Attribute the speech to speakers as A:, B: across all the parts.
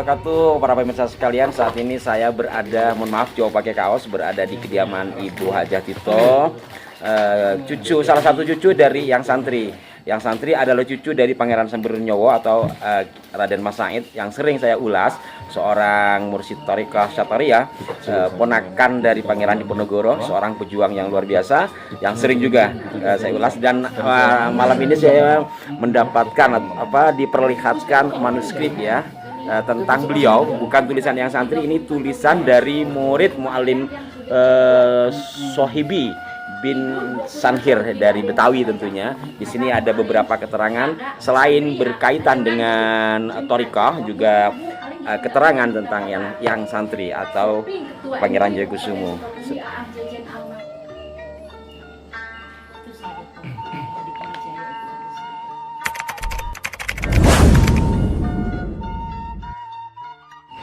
A: wabarakatuh, para pemirsa sekalian. Saat ini saya berada, mohon maaf jauh pakai kaos, berada di kediaman Ibu Hajah Tito, salah satu cucu dari Yang Santri. Yang Santri adalah cucu dari Pangeran Semburnyowo atau Raden Mas Said yang sering saya ulas, seorang mursyid Thariqah Syatariah, ponakan dari Pangeran Diponegoro, seorang pejuang yang luar biasa yang sering juga saya ulas. Dan malam ini saya mendapatkan diperlihatkan manuskrip ya tentang beliau, bukan tulisan Yang Santri, ini tulisan dari murid muallim Sohibi bin Sanhir dari Betawi tentunya. Di sini ada beberapa keterangan selain berkaitan dengan Thariqah, juga keterangan tentang Yang Santri atau Pangeran Jayakusumo.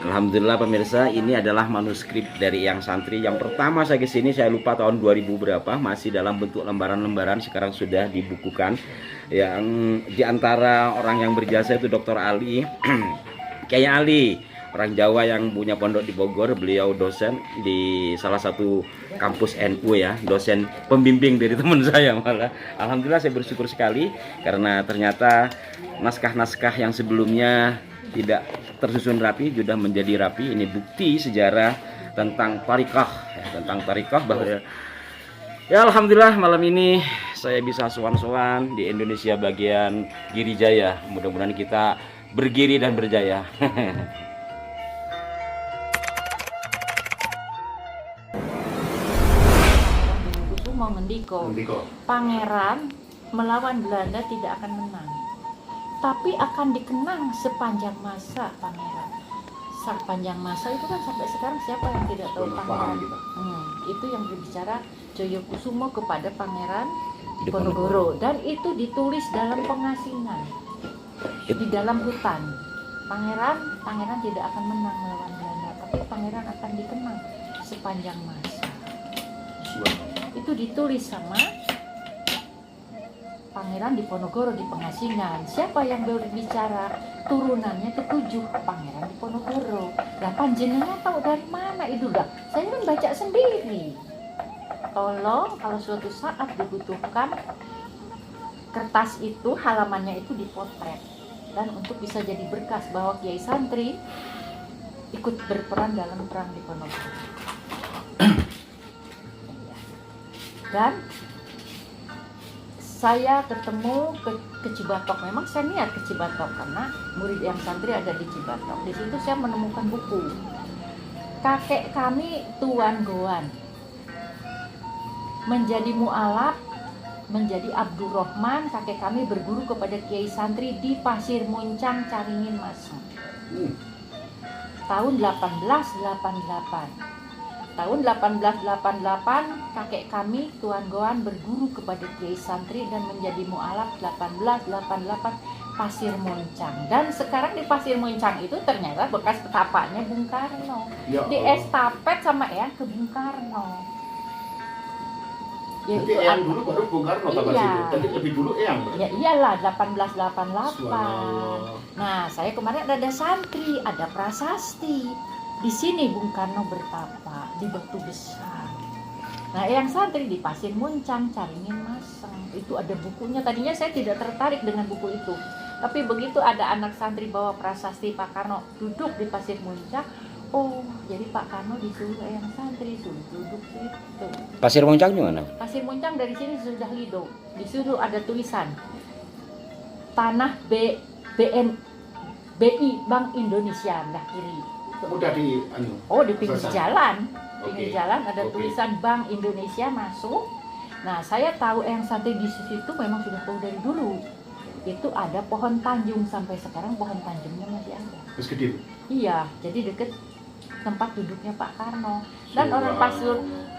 A: Alhamdulillah pemirsa, ini adalah manuskrip dari Yang Santri. Yang pertama saya kesini, saya lupa tahun 2000 berapa, masih dalam bentuk lembaran-lembaran, sekarang sudah dibukukan. Yang diantara orang yang berjasa itu Dr. Ali, Kiai Ali, orang Jawa yang punya pondok di Bogor. Beliau dosen di salah satu kampus NU ya, dosen pembimbing dari teman saya malah. Alhamdulillah saya bersyukur sekali karena ternyata naskah-naskah yang sebelumnya tidak tersusun rapi sudah menjadi rapi. Ini bukti sejarah tentang Thariqah ya, tentang Thariqah bahwa ya alhamdulillah malam ini saya bisa sowan-sowan di Indonesia bagian Giri Jaya. Mudah-mudahan kita bergiri dan berjaya.
B: Kusumo ngendiko, Pangeran melawan Belanda tidak akan menang, tapi akan dikenang sepanjang masa Pangeran. Sepanjang masa itu kan sampai sekarang siapa yang tidak tahu Pangeran? Itu yang berbicara Jayakusumo kepada Pangeran Diponegoro, dan itu ditulis dalam pengasingan di dalam hutan. Pangeran tidak akan menang melawan Belanda, tapi Pangeran akan dikenang sepanjang masa. Itu ditulis sama Pangeran Diponegoro di pengasingan. Siapa yang berbicara? Turunannya ke-7 Pangeran Diponegoro. Lah panjenengan tahu dari mana itu? Dah saya kan baca sendiri. Tolong kalau suatu saat dibutuhkan kertas itu, halamannya itu dipotret, dan untuk bisa jadi berkas bahwa Kiai Santri ikut berperan dalam perang Diponegoro. Dan saya ketemu ke Cibatok. Memang saya niat ke Cibatok karena murid Yang Santri ada di Cibatok. Di situ saya menemukan buku. Kakek kami Tuan Goan menjadi mualaf, menjadi Abdurrahman. Kakek kami berguru kepada Kiai Santri di Pasir Muncang, Caringin Masem. Tahun 1888. Tahun 1888 kakek kami Tuan Goan berguru kepada Kiai Santri dan menjadi mualaf 1888 Pasir Muncang. Dan sekarang di Pasir Muncang itu ternyata bekas petapaknya Bung Karno. Ya, di estafet sama Eyang ke Bung Karno. Ya,
C: jadi Eyang dulu baru Bung Karno
B: iya.
C: Jadi lebih dulu Eyang.
B: Ya iyalah 1888. Nah, saya kemarin ada santri, ada prasasti. Di sini Bung Karno bertapa di Batu Besar. Nah, Yang Santri di Pasir Muncang, Caringin Masem. Itu ada bukunya. Tadinya saya tidak tertarik dengan buku itu, tapi begitu ada anak santri bawa prasasti Pak Karno duduk di Pasir Muncang, oh jadi Pak Karno disuruh Yang Santri suruh duduk situ.
A: Pasir Muncang gimana?
B: Pasir Muncang dari sini sudah Lido. Disuruh ada tulisan tanah BI Bank Indonesia belah kiri.
C: Udah di
B: pinggir jalan. Pinggir jalan ada tulisan Bank Indonesia masuk. Nah, saya tahu Yang Santri di situ memang sudah tahu dari dulu. Itu ada pohon tanjung, sampai sekarang pohon tanjungnya masih ada.
C: Terus gede.
B: Iya, jadi deket tempat duduknya Pak Karno. Dan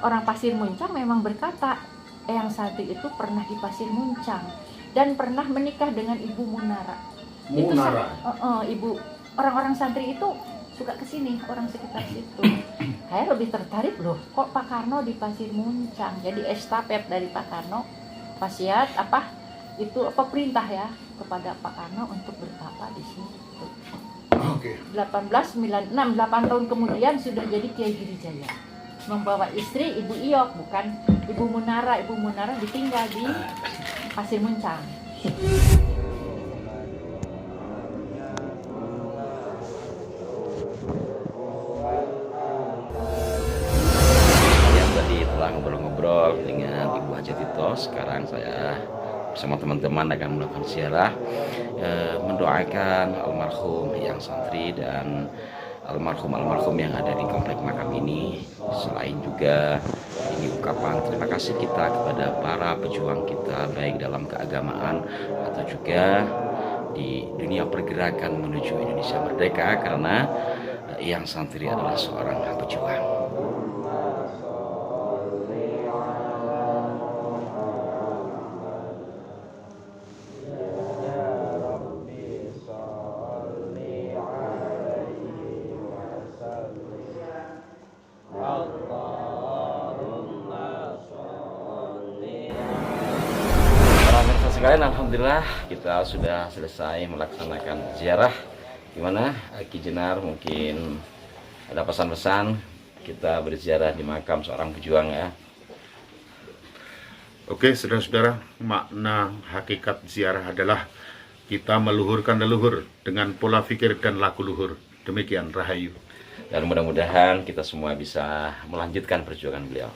B: orang Pasir Muncang memang berkata Yang Santri itu pernah di Pasir Muncang dan pernah menikah dengan Ibu Munara.
C: Munara.
B: Ibu orang-orang santri itu suka kesini, orang sekitar situ. Saya lebih tertarik loh, kok Pak Karno di Pasir Muncang. Jadi estafet dari Pak Karno, wasiat perintah ya kepada Pak Karno untuk bertapa di situ.
C: Oke.
B: 1896, 8 tahun kemudian sudah jadi Kiai Girijaya. Membawa istri Ibu Iok, bukan Ibu Munara. Ibu Munara ditinggal di Pasir Muncang.
A: Yang tadi telah ngobrol-ngobrol dengan Ibu Haji Tito, sekarang saya bersama teman-teman akan melakukan ziarah, mendoakan almarhum yang santri dan almarhum yang ada di komplek makam ini. Selain juga ini ungkapan terima kasih kita kepada para pejuang kita, baik dalam keagamaan atau juga di dunia pergerakan menuju Indonesia merdeka, karena yang santri adalah seorang pejuang. Para pemirsa sekalian, alhamdulillah kita sudah selesai melaksanakan ziarah. Gimana Ki Jenar, mungkin ada pesan-pesan kita berziarah di makam seorang pejuang ya?
C: Oke, saudara-saudara, makna hakikat ziarah adalah kita meluhurkan leluhur dengan pola pikir dan laku luhur. Demikian, Rahayu.
A: Dan mudah-mudahan kita semua bisa melanjutkan perjuangan beliau.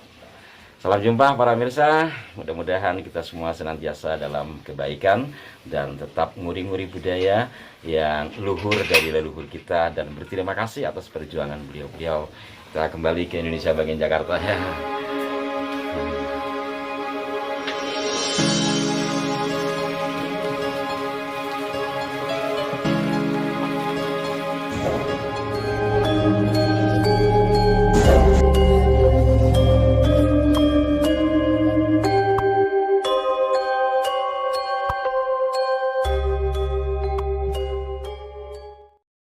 A: Salam jumpa para pemirsa, mudah-mudahan kita semua senantiasa dalam kebaikan dan tetap nguri-nguri budaya yang luhur dari leluhur kita, dan berterima kasih atas perjuangan beliau-beliau. Kita kembali ke Indonesia bagian Jakarta ya.